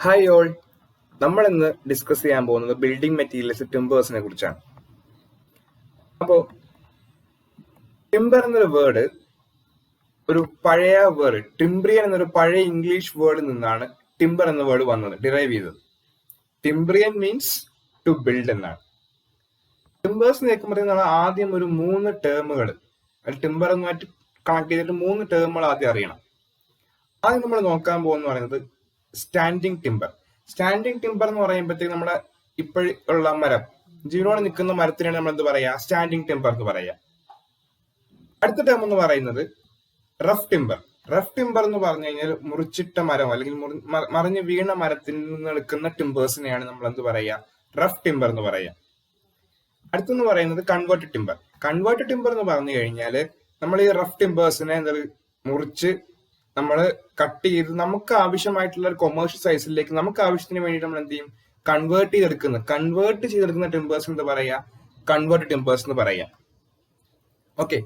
Hi all, നമ്മൾ ഇന്ന് discuss ചെയ്യാൻ പോകുന്നത് ബിൽഡിംഗ് മെറ്റീരിയൽസ് ടിമ്പേഴ്സിനെ കുറിച്ചാണ്. അപ്പോൾ ടിമ്പർ എന്നൊരു വേർഡ് ഒരു പഴയ വേർഡ് ടിംബ്രിയൻ എന്നൊരു പഴയ ഇംഗ്ലീഷ് വേർഡിൽ നിന്നാണ് ടിമ്പർ എന്ന വേർഡ് വന്നത്, ഡിറൈവ് ചെയ്തത്. ടിംബ്രിയൻ മീൻസ് ടു ബിൽഡ് എന്നാണ്. ടിമ്പേഴ്സ് കേൾക്കുമ്പോൾ നമ്മൾ ആദ്യം ഒരു 3 ടേമുകൾ ടിമ്പർ എന്നുമായിട്ട് കണക്ട് ചെയ്തിട്ട് 3 ടേമുകൾ ആദ്യം അറിയണം. ആദ്യം നമ്മൾ നോക്കാൻ പോകുന്ന പറയുന്നത് സ്റ്റാൻഡിങ് ടിമ്പർ. സ്റ്റാൻഡിങ് ടിമ്പർ എന്ന് പറയുമ്പോഴത്തേക്ക് നമ്മുടെ ഇപ്പോഴുള്ള മരം, ജീവനോടെ നിൽക്കുന്ന മരത്തിനാണ് നമ്മൾ എന്ത് പറയാ, സ്റ്റാൻഡിങ് ടിമ്പർ എന്ന് പറയാ. അടുത്ത ടേം എന്ന് പറയുന്നത് റഫ് ടിമ്പർ. റഫ് ടിമ്പർ എന്ന് പറഞ്ഞു കഴിഞ്ഞാൽ മുറിച്ചിട്ട മരം അല്ലെങ്കിൽ മറിഞ്ഞു വീണ മരത്തിൽ നിന്ന് എടുക്കുന്ന ടിമ്പേഴ്സിനെയാണ് നമ്മൾ എന്ത് പറയാ, റഫ് ടിമ്പർ എന്ന് പറയാ. അടുത്തെന്ന് പറയുന്നത് കൺവേർട്ടഡ് ടിമ്പർ. കൺവേർട്ടഡ് ടിമ്പർ എന്ന് പറഞ്ഞു കഴിഞ്ഞാൽ നമ്മൾ ഈ റഫ് ടിമ്പേഴ്സിനെ എന്താ മുറിച്ച് നമ്മൾ കട്ട് ചെയ്ത് നമുക്ക് ആവശ്യമായിട്ടുള്ള ഒരു കൊമേഴ്ഷ്യൽ സൈസിലേക്ക് നമുക്ക് ആവശ്യത്തിന് വേണ്ടിയിട്ട് നമ്മൾ എന്ത് ചെയ്യും, കൺവേർട്ട് ചെയ്തെടുക്കുന്ന ടിമ്പേഴ്സ് എന്താ പറയാ, കൺവേർട്ടഡ് ടിമ്പേഴ്സ് എന്ന് പറയാം. ഓക്കെ,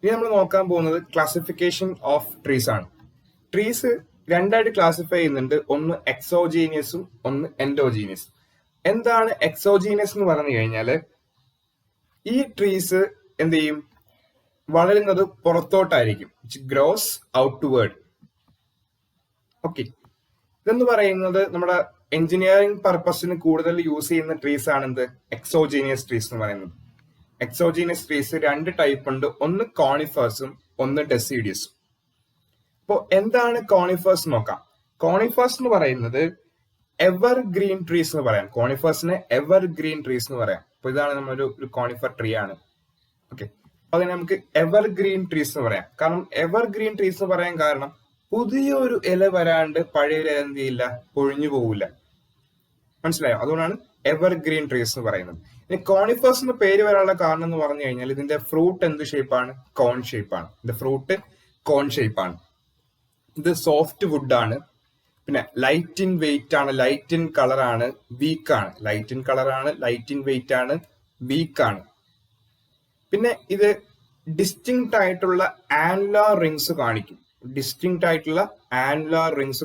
ഇനി നമ്മൾ നോക്കാൻ പോകുന്നത് ക്ലാസിഫിക്കേഷൻ ഓഫ് ട്രീസ് ആണ്. ട്രീസ് രണ്ടായിട്ട് ക്ലാസിഫൈ ചെയ്യുന്നുണ്ട്, ഒന്ന് എക്സോജീനിയസും ഒന്ന് എൻഡോജീനിയസ്. എന്താണ് എക്സോജീനിയസ് എന്ന് പറഞ്ഞു കഴിഞ്ഞാല് ഈ ട്രീസ് എന്ത് ചെയ്യും, വളരുന്നത് പുറത്തോട്ടായിരിക്കും, ഗ്രോസ് ഔട്ട്വേർഡ്. ഓക്കെ, ഇതെന്ന് പറയുന്നത് നമ്മുടെ എഞ്ചിനീയറിംഗ് പർപ്പസിന് കൂടുതൽ യൂസ് ചെയ്യുന്ന ട്രീസ് ആണ് എന്ത്, എക്സോജീനിയസ് ട്രീസ് എന്ന് പറയുന്നത്. എക്സോജീനിയസ് ട്രീസ് 2 ടൈപ്പ് ഉണ്ട്, ഒന്ന് കോണിഫേഴ്സും ഒന്ന് ഡെസിഡിയസും. അപ്പോ എന്താണ് കോണിഫേഴ്സ് നോക്കാം. കോണിഫേഴ്സ് എന്ന് പറയുന്നത് എവർ ഗ്രീൻ ട്രീസ് എന്ന് പറയാം. കോണിഫേഴ്സിനെ എവർ ഗ്രീൻ ട്രീസ് എന്ന് പറയാം. അപ്പൊ ഇതാണ് നമ്മളൊരു കോണിഫർ ട്രീ ആണ്. ഓക്കെ, അപ്പൊ അതിനെ നമുക്ക് എവർ ഗ്രീൻ ട്രീസ് എന്ന് പറയാം. കാരണം എവർ ഗ്രീൻ ട്രീസ് എന്ന് പറയാൻ കാരണം പുതിയൊരു ഇല വരാണ്ട് പഴയ ഇല എന്ത് ചെയ്യില്ല, പൊഴിഞ്ഞു പോവില്ല. മനസ്സിലായോ? അതുകൊണ്ടാണ് എവർ ഗ്രീൻ ട്രീസ് എന്ന് പറയുന്നത്. ഇനി കോണിഫേഴ്സ് എന്ന് പേര് വരാനുള്ള കാരണം എന്ന് പറഞ്ഞു കഴിഞ്ഞാൽ ഇതിന്റെ ഫ്രൂട്ട് എന്ത് ഷേപ്പാണ്, കോൺ ഷേപ്പാണ്. ഇതിന്റെ ഫ്രൂട്ട് കോൺ ഷേപ്പാണ്. ഇത് സോഫ്റ്റ് വുഡ് ആണ്. പിന്നെ ലൈറ്റ് ഇൻ വെയിറ്റ് ആണ്, ലൈറ്റ് ഇൻ കളർ ആണ്, വീക്ക് ആണ്. ലൈറ്റ് ഇൻ കളർ ആണ്, ലൈറ്റ് ഇൻ വെയിറ്റ് ആണ്, വീക്ക് ആണ്. പിന്നെ ഇത് ഡിസ്റ്റിങ്ക്റ്റ് ആയിട്ടുള്ള ആനുലാർ റിങ്സ്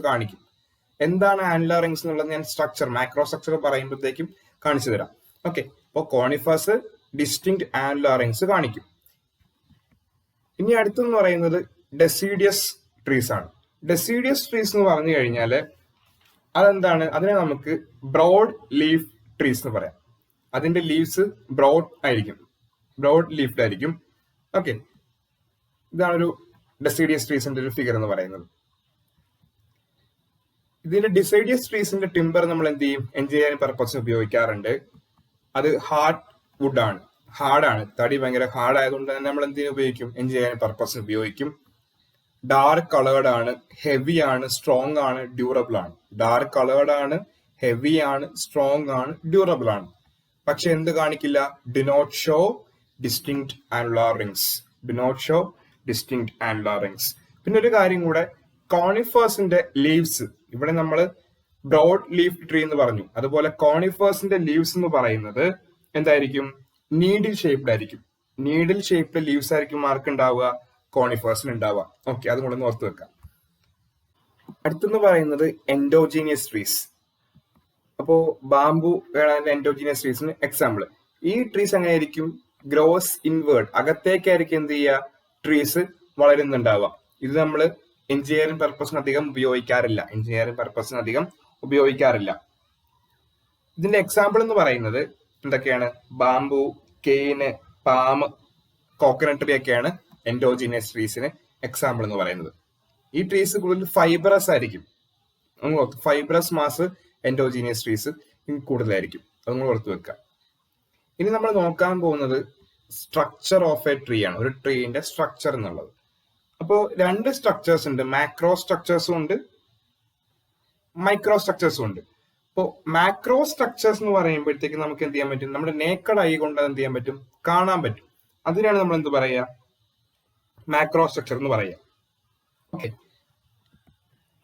കാണിക്കും. എന്താണ് ആനുലാർ റിങ്സ് എന്നുള്ളത് ഞാൻ മാക്രോ സ്ട്രക്ചർ പറയുമ്പോഴത്തേക്കും കാണിച്ചു തരാം. ഓക്കെ, അപ്പോൾ കോണിഫേഴ്സ് ഡിസ്റ്റിങ്ക്റ്റ് ആനുലാർ റിങ്സ് കാണിക്കും. ഇനി അടുത്തെന്ന് പറയുന്നത് ഡെസിഡിയസ് ട്രീസ് ആണ്. ഡെസിഡിയസ് ട്രീസ് എന്ന് പറഞ്ഞു കഴിഞ്ഞാൽ അതെന്താണ്, അതിനെ നമുക്ക് ബ്രോഡ് ലീഫ് ട്രീസ് എന്ന് പറയാം. അതിന്റെ ലീവ്സ് ബ്രോഡ് ലീഫ്ഡ് ആയിരിക്കും. ഓക്കെ, ഇതാണൊരു ഡെസിഡിയസ് ട്രീസിന്റെ ഒരു ഫിഗർ എന്ന് പറയുന്നത്. ഇതിന്റെ ഡിസൈഡിയസ് ട്രീസിന്റെ ടിമ്പർ നമ്മൾ എന്ത് ചെയ്യും, എഞ്ചിനീയറിംഗ് പർപ്പസിന് ഉപയോഗിക്കാറുണ്ട്. അത് ഹാർഡാണ്, തടി ഭയങ്കര ഹാർഡ് ആയതുകൊണ്ട് തന്നെ നമ്മൾ എന്തിനു ഉപയോഗിക്കും, എഞ്ചിനീയറിംഗ് പർപ്പസിന് ഉപയോഗിക്കും. ഡാർക്ക് കളേർഡ് ആണ്, ഹെവി ആണ്, സ്ട്രോങ് ആണ്, ഡ്യൂറബിൾ ആണ്. ഡാർക്ക് കളേർഡ് ആണ്, ഹെവി ആണ്, സ്ട്രോങ് ആണ്, ഡ്യൂറബിൾ ആണ്. പക്ഷെ എന്ത് കാണിക്കില്ല, do not show distinct annular rings. പിന്നെ ഒരു കാര്യം കൂടെ, കോണിഫേഴ്സിന്റെ ലീവ്സ്, ഇവിടെ നമ്മൾ ബ്രോഡ് ലീഫ് ട്രീ എന്ന് പറഞ്ഞു, അതുപോലെ കോണിഫേഴ്സിന്റെ ലീവ്സ് എന്ന് പറയുന്നത് എന്തായിരിക്കും, നീഡിൽ ഷേപ്ഡ് ആയിരിക്കും. നീഡിൽ ഷേപ്ഡ് ലീവ്സ് ആയിരിക്കും ആർക്ക് ഉണ്ടാവുക, കോണിഫേഴ്സിന് ഉണ്ടാവുക. ഓക്കെ, അതും കൂടെ ഒന്ന് ഓർത്ത് വെക്കാം. അടുത്തെന്ന് പറയുന്നത് എൻഡോജീനിയസ് ട്രീസ്. അപ്പോ ബാംബു എൻഡോജീനിയസ് ട്രീസിന് എക്സാമ്പിൾ. ഈ ട്രീസ് എങ്ങനെയായിരിക്കും, ഗ്രോസ് ഇൻവേർഡ്, അകത്തേക്കായിരിക്കും എന്ത് ചെയ്യുക, ട്രീസ് വളരുന്നുണ്ടാവുക. ഇത് നമ്മൾ എഞ്ചിനീയറിംഗ് പർപ്പസിന് അധികം ഉപയോഗിക്കാറില്ല. ഇതിന്റെ എക്സാമ്പിൾ എന്ന് പറയുന്നത് എന്തൊക്കെയാണ്, ബാംബു, കെയിന്, പാം, കോക്കനട്ട് ട്രീ ഒക്കെയാണ് എൻഡോജീനിയസ് ട്രീസിന് എക്സാമ്പിൾ എന്ന് പറയുന്നത്. ഈ ട്രീസ് കൂടുതൽ ഫൈബറസ് ആയിരിക്കും. ഫൈബറസ് മാസ് എൻഡോജീനിയസ് ട്രീസ് കൂടുതലായിരിക്കും. അത് നമ്മൾ ഓർത്ത് വെക്കുക. ഇനി നമ്മൾ നോക്കാൻ പോകുന്നത് സ്ട്രക്ചർ ഓഫ് എ ട്രീ ആണ്, ഒരു ട്രീന്റെ സ്ട്രക്ചർ എന്നുള്ളത്. അപ്പോൾ 2 സ്ട്രക്ചേഴ്സ് ഉണ്ട്, മാക്രോ സ്ട്രക്ചേഴ്സും ഉണ്ട്, മൈക്രോ സ്ട്രക്ചേഴ്സും ഉണ്ട്. അപ്പോൾ മാക്രോ സ്ട്രക്ചേഴ്സ് എന്ന് പറയുമ്പോഴത്തേക്ക് നമുക്ക് എന്ത് ചെയ്യാൻ പറ്റും, നമ്മുടെ നേക്കഡ് ഐ കൊണ്ട് എന്ത് ചെയ്യാൻ പറ്റും, കാണാൻ പറ്റും. അതിനാണ് നമ്മൾ എന്ത് പറയുക, മാക്രോ സ്ട്രക്ചർ എന്ന് പറയുക. ഓക്കെ,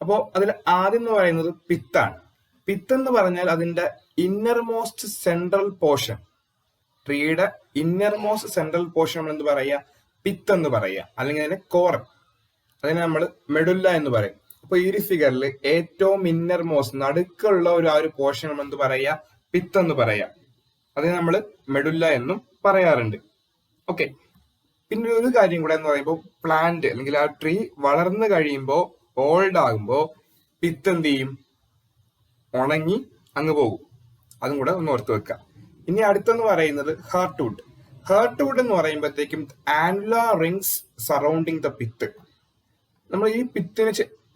അപ്പോ അതിൽ ആദ്യം എന്ന് പറയുന്നത് പിത്താണ്. പിത്ത് എന്ന് പറഞ്ഞാൽ അതിന്റെ ഇന്നർമോസ്റ്റ് സെൻട്രൽ പോർഷൻ, ട്രീയുടെ ഇന്നർമോസ്റ്റ് സെൻട്രൽ പോർഷൻ നമ്മൾ എന്ത് പറയുക, പിത്ത് എന്ന് പറയുക, അല്ലെങ്കിൽ അതിന്റെ കോർ, അതിനെ നമ്മൾ മെഡുല്ല എന്ന് പറയും. അപ്പൊ ഈ ഒരു ഫിഗറിൽ ഏറ്റവും ഇന്നർ മോസ്റ്റ് നടുക്കുള്ള ആ ഒരു പോർഷൻ നമ്മൾ എന്ത് പറയാ, പിത്ത് എന്ന് പറയാം. അതിന് നമ്മൾ മെഡുല്ല എന്നും പറയാറുണ്ട്. ഓക്കെ, പിന്നെ ഒരു കാര്യം കൂടെ എന്ന് പറയുമ്പോൾ പ്ലാന്റ് അല്ലെങ്കിൽ ആ ട്രീ വളർന്നു കഴിയുമ്പോൾ ഓൾഡ് ആകുമ്പോൾ പിത്ത് എന്ത് ചെയ്യും, ഉണങ്ങി അങ്ങ് പോകും. അതും കൂടെ ഒന്ന് ഓർത്ത് വെക്കുക. ഇനി അടുത്തെന്ന് പറയുന്നത് ഹാർട്ട്വുഡ്. ഹാർട്ട്വുഡ് എന്ന് പറയുമ്പോഴത്തേക്കും annular rings surrounding the pith. നമ്മൾ ഈ പിത്തിന്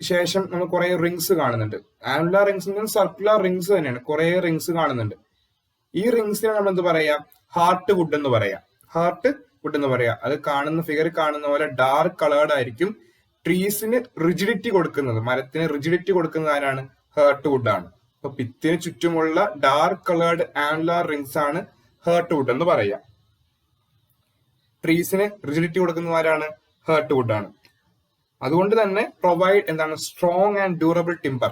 ശേഷം നമ്മൾ കുറെ റിങ്സ് കാണുന്നുണ്ട്. ആനുലാർ റിങ്സ് സർക്കുലർ റിങ്സ് തന്നെയാണ്, കുറെ റിങ്സ് കാണുന്നുണ്ട്. ഈ റിങ്സിനെ നമ്മൾ എന്ത് പറയാ, ഹാർട്ട് വുഡ് എന്ന് പറയാം. ഹാർട്ട് വുഡ് എന്ന് പറയാം. അത് കാണുന്ന ഫിഗർ കാണുന്ന പോലെ ഡാർക്ക് കളേർഡ് ആയിരിക്കും. ട്രീസിന് റിജിഡിറ്റി കൊടുക്കുന്നത്, മരത്തിന് റിജിഡിറ്റി കൊടുക്കുന്നത് ആരാണ്, ഹാർട്ട് വുഡ് ആണ്. അപ്പൊ പിത്തിന് ചുറ്റുമുള്ള ഡാർക്ക് കളേർഡ് ആനുലാർ റിങ്സ് ആണ് ഹാർട്ട് വുഡ് എന്ന് പറയാം. ട്രീസിന് റിജിഡിറ്റി കൊടുക്കുന്നത് ആരാണ്, ഹാർട്ട് വുഡ് ആണ്. അതുകൊണ്ട് തന്നെ പ്രൊവൈഡ് എന്താണ്, strong and durable timber.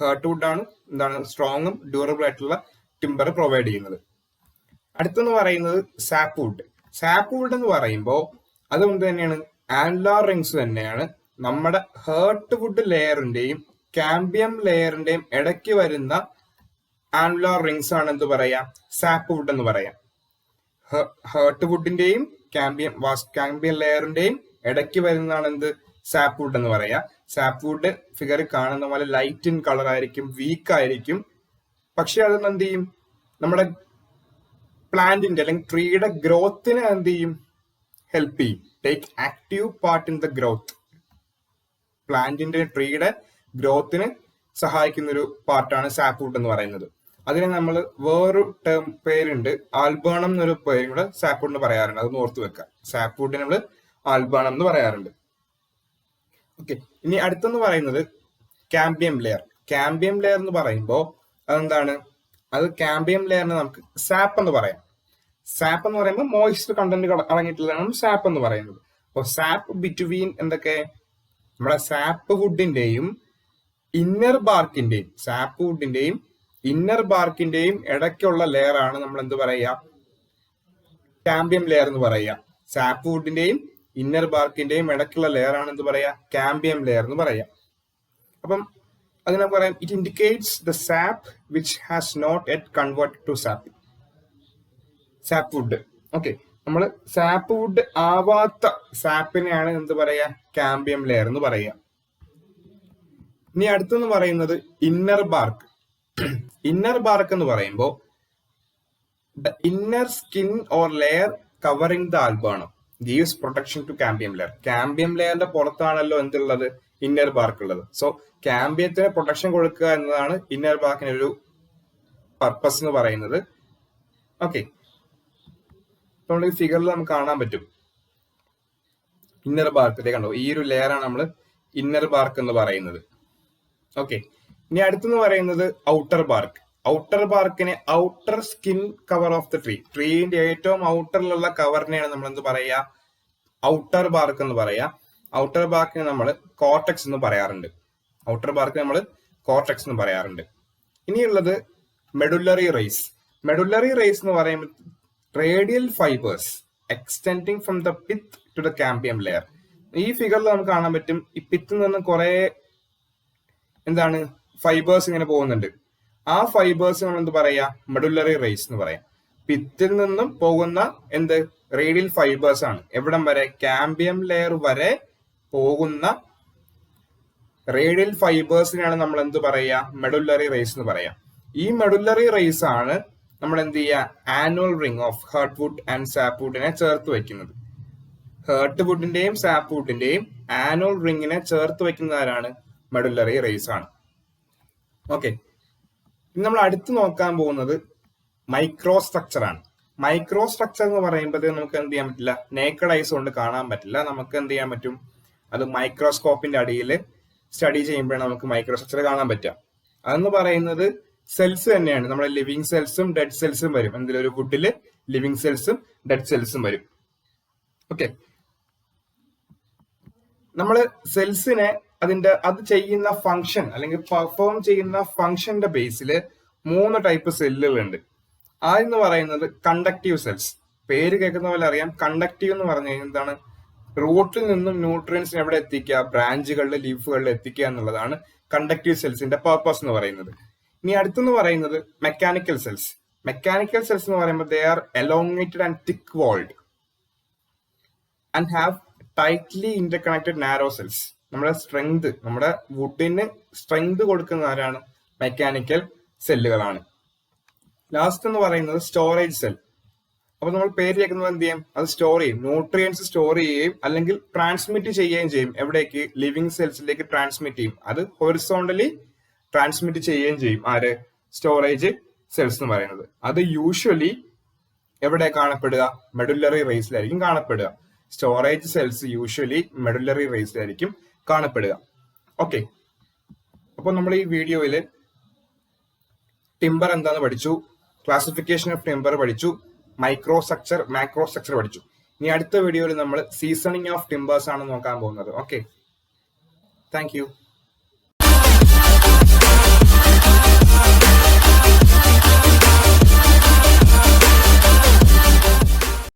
Heart would ആണ് എന്താണ്, സ്ട്രോങ്ങും ഡ്യൂറബിൾ ആയിട്ടുള്ള ടിമ്പർ പ്രൊവൈഡ് ചെയ്യുന്നത്. അടുത്തെന്ന് പറയുന്നത് സാപ്പ് വുഡ്. സാപ്പ് വുഡ് എന്ന് പറയുമ്പോൾ അതുകൊണ്ട് തന്നെയാണ് ആനുലാർ റിങ്സ് തന്നെയാണ് നമ്മുടെ ഹാർട്ട് വുഡ് ലെയറിന്റെയും കാമ്പിയം ലെയറിന്റെയും ഇടയ്ക്ക് വരുന്ന ആനുലാർ റിങ്സ് ആണ് എന്ത് പറയാ, സാപ്പ് വുഡ് എന്ന് പറയാം. ഹാർട്ട് വുഡിന്റെയും കാമ്പിയം ലെയറിന്റെയും ഇടയ്ക്ക് വരുന്നതാണ് എന്ത്, സാപ്പ് വുഡ് എന്ന് പറയാ. സാപ്പ് വുഡ് ഫിഗർ കാണുന്ന പോലെ ലൈറ്റ് ഇൻ കളർ ആയിരിക്കും, വീക്ക് ആയിരിക്കും. പക്ഷെ അത് എന്ത് ചെയ്യും, നമ്മുടെ പ്ലാന്റിന്റെ അല്ലെങ്കിൽ ട്രീയുടെ ഗ്രോത്തിന് എന്ത് ചെയ്യും, ഹെൽപ്പ് ചെയ്യും. Take active part in the growth. പ്ലാന്റിന്റെ ട്രീയുടെ ഗ്രോത്തിന് സഹായിക്കുന്ന ഒരു പാർട്ടാണ് സാപ്പ് വുഡ് എന്ന് പറയുന്നത്. അതിന് നമ്മൾ വേറൊരു ടേം പേരുണ്ട്, ആൽബേണം എന്നൊരു പേരും കൂടെ സാപ്പ് വുഡിന് പറയാറുണ്ട്. അതൊന്ന് ഓർത്ത് വെക്കുക. സാപ്പ് വുഡിന് നമ്മൾ ആൽബേണം എന്ന് പറയാറുണ്ട്. ഓക്കെ, ഇനി അടുത്തെന്ന് പറയുന്നത് കാമ്പിയം ലെയർ. കാമ്പിയം ലെയർ എന്ന് പറയുമ്പോൾ അതെന്താണ്, അത് കാമ്പിയം ലെയറിന് നമുക്ക് സാപ്പ് എന്ന് പറയാം. സാപ്പ് എന്ന് പറയുമ്പോൾ മോയ്സ്ചർ കണ്ടന്റ് അടങ്ങിയിട്ടുള്ളതാണ് സാപ്പ് എന്ന് പറയുന്നത്. അപ്പോൾ സാപ്പ് ബിറ്റ്വീൻ എന്തൊക്കെ, നമ്മുടെ സാപ്പ് വുഡിന്റെയും ഇന്നർ ബാർക്കിന്റെയും, സാപ്പ് വുഡിന്റെയും ഇന്നർ ബാർക്കിന്റെയും ഇടയ്ക്കുള്ള ലെയർ ആണ് നമ്മൾ എന്ത് പറയാ, കാമ്പിയം ലെയർ എന്ന് പറയാ. സാപ്പ് വുഡിന്റെയും ഇന്നർ ബാർക്കിന്റെയും ഇടയ്ക്കുള്ള ലെയർ ആണ് എന്ത് പറയാ, കാമ്പിയം ലെയർ എന്ന് പറയാം. അപ്പം അതിനെ പറയാം, it indicates the sap which has not yet converted to sap. Sap wood. Okay, നമ്മൾ സാപ്പ് വുഡ് ആവാത്ത സാപ്പിനെയാണ് എന്ത് പറയാ, കാമ്പിയം ലെയർ എന്ന് പറയാ. ഇനി അടുത്തെന്ന് പറയുന്നത് ഇന്നർ ബാർക്ക്. ഇന്നർ ബാർക്ക് എന്ന് പറയുമ്പോൾ the inner skin or layer covering the alburnum gives protection to cambium layer. Cambium ലെയറിന്റെ പുറത്താണല്ലോ എന്തുള്ളത്, ഇന്നർ ബാർക്ക് ഉള്ളത്. സോ കാമ്പിയത്തിന് പ്രൊട്ടക്ഷൻ കൊടുക്കുക എന്നതാണ് ഇന്നർ ബാർക്കിന് ഒരു പർപ്പസ് എന്ന് പറയുന്നത്. ഓക്കെ, നമ്മൾ ഈ ഫിഗറിൽ നമുക്ക് കാണാൻ പറ്റും ഇന്നർ ബാർക്കിലെ കണ്ടോ, ഈ ഒരു ലെയർ ആണ് നമ്മൾ ഇന്നർ ബാർക്ക് എന്ന് പറയുന്നത്. ഓക്കെ, ഇനി അടുത്തെന്ന് പറയുന്നത് ഔട്ടർ ബാർക്ക്. ഔട്ടർ ബാർക്കിനെ outer skin cover of the tree. ട്രീന്റെ ഏറ്റവും ഔട്ടറിലുള്ള കവറിനെയാണ് നമ്മൾ എന്ത് പറയാ, ഔട്ടർ ബാർക്ക് എന്ന് പറയാ. ഔട്ടർ ബാർക്കിനെ നമ്മൾ കോർട്ടെക്സ് എന്ന് പറയാറുണ്ട്. ഔട്ടർ ബാർക്ക് നമ്മൾ കോർട്ടെക്സ് എന്ന് പറയാറുണ്ട്. ഇനിയുള്ളത് മെഡുലറി റേസ്. മെഡുലറി റേസ് എന്ന് പറയുമ്പോൾ radial fibres extending from the pith to the cambium layer. ഈ ഫിഗറിൽ നമുക്ക് കാണാൻ പറ്റും, ഈ പിത്തിൽ നിന്ന് കുറെ എന്താണ് ഫൈബേഴ്സ് ഇങ്ങനെ പോകുന്നുണ്ട്. ആ ഫൈബേഴ്സ് നമ്മൾ എന്ത് പറയാ, മെഡുലറി റേസ് എന്ന് പറയാം. പിത്തിൽ നിന്നും പോകുന്ന എന്ത്, റേഡിയൽ ഫൈബേഴ്സ് ആണ്. എവിടം വരെ, കാമ്പിയം ലെയർ വരെ പോകുന്ന റേഡിയൽ ഫൈബേഴ്സിനാണ് നമ്മൾ എന്ത് പറയാ, മെഡുലറി റേസ് എന്ന് പറയാം. ഈ മെഡുലറി റേസ് ആണ് നമ്മൾ എന്ത് ചെയ്യുക, annual ring of heart wood and sap വുഡിനെ ചേർത്ത് വെക്കുന്നത്. ഹാർട്ട് വുഡിന്റെയും സാപ്പ് വുഡിന്റെയും ആനുവൽ റിംഗിനെ ചേർത്ത് വെക്കുന്ന ആരാണ്, മെഡുലറി റേസ് ആണ്. ഓക്കെ, ഇനി നമ്മൾ അടുത്ത് നോക്കാൻ പോകുന്നത് മൈക്രോ സ്ട്രക്ചർ ആണ്. മൈക്രോ സ്ട്രക്ചർ എന്ന് പറയുമ്പോൾ നമുക്ക് എന്ത് ചെയ്യാൻ പറ്റില്ല, നേക്കഡ് ഐസ് കൊണ്ട് കാണാൻ പറ്റില്ല. നമുക്ക് എന്ത് ചെയ്യാൻ പറ്റും, അത് മൈക്രോസ്കോപ്പിന്റെ അടിയിൽ സ്റ്റഡി ചെയ്യുമ്പോഴാണ് നമുക്ക് മൈക്രോ സ്ട്രക്ചർ കാണാൻ പറ്റുക. അതെന്ന് പറയുന്നത് സെൽസ് തന്നെയാണ്. നമ്മുടെ ലിവിങ് സെൽസും ഡെഡ് സെൽസും വരും. എന്തെങ്കിലും ഒരു വുഡില് ലിവിങ് സെൽസും ഡെഡ് സെൽസും വരും. ഓക്കെ, നമ്മള് സെൽസിനെ അത് ചെയ്യുന്ന ഫംഗ്ഷൻ അല്ലെങ്കിൽ പെർഫോം ചെയ്യുന്ന ഫംഗ്ഷന്റെ ബേസിൽ 3 ടൈപ്പ് സെല്ലുകളുണ്ട്. ആദ്യം പറയുന്നത് കണ്ടക്റ്റീവ് സെൽസ്. പേര് കേൾക്കുന്ന പോലെ അറിയാം, കണ്ടക്റ്റീവ് എന്ന് പറഞ്ഞു കഴിഞ്ഞാൽ എന്താണ്, റൂട്ടിൽ നിന്നും ന്യൂട്രിയൻസിനെ എവിടെ എത്തിക്കുക, ബ്രാഞ്ചുകളിലെ ലീഫുകളിൽ എത്തിക്കുക എന്നുള്ളതാണ് കണ്ടക്റ്റീവ് സെൽസിന്റെ പർപ്പസ് എന്ന് പറയുന്നത്. ഇനി അടുത്തെന്ന് പറയുന്നത് മെക്കാനിക്കൽ സെൽസ്. മെക്കാനിക്കൽ സെൽസ് എന്ന് പറയുമ്പോൾ they are elongated and thick walled and have tightly interconnected narrow cells. നമ്മുടെ സ്ട്രെങ്ത്, നമ്മുടെ വുഡിന് സ്ട്രെങ്ത് കൊടുക്കുന്ന ആരാണ്? മെക്കാനിക്കൽ സെല്ലുകളാണ്. ലാസ്റ്റ് എന്ന് പറയുന്നത് സ്റ്റോറേജ് സെൽ. അപ്പൊ നമ്മൾ പേര് കേൾക്കുന്നത് എന്ത് ചെയ്യും? അത് സ്റ്റോർ ചെയ്യും, ന്യൂട്രിയൻസ് സ്റ്റോർ ചെയ്യുകയും അല്ലെങ്കിൽ ട്രാൻസ്മിറ്റ് ചെയ്യുകയും ചെയ്യും. എവിടേക്ക്? ലിവിങ് സെൽസിലേക്ക് ട്രാൻസ്മിറ്റ് ചെയ്യും. അത് ഹൊറിസോണ്ടലി ട്രാൻസ്മിറ്റ് ചെയ്യുകയും ചെയ്യും. ആര്? സ്റ്റോറേജ് സെൽസ് എന്ന് പറയുന്നത്. അത് യൂഷ്വലി എവിടെ കാണപ്പെടുക? മെഡുലറി റേസിലായിരിക്കും കാണപ്പെടുക. സ്റ്റോറേജ് സെൽസ് യൂഷ്വലി മെഡുലറി റേസിലായിരിക്കും കാണപ്പെടുക. ഓക്കെ, അപ്പൊ നമ്മൾ ഈ വീഡിയോയിൽ ടിമ്പർ എന്താന്ന് പഠിച്ചു, ക്ലാസിഫിക്കേഷൻ ഓഫ് ടിമ്പർ പഠിച്ചു, മൈക്രോ സ്ട്രക്ചർ, മാക്രോ സ്ട്രക്ചർ പഠിച്ചു. ഇനി അടുത്ത വീഡിയോയിൽ നമ്മൾ സീസണിങ് ഓഫ് ടിമ്പേഴ്സ് ആണ് നോക്കാൻ പോകുന്നത്. Okay, thank you.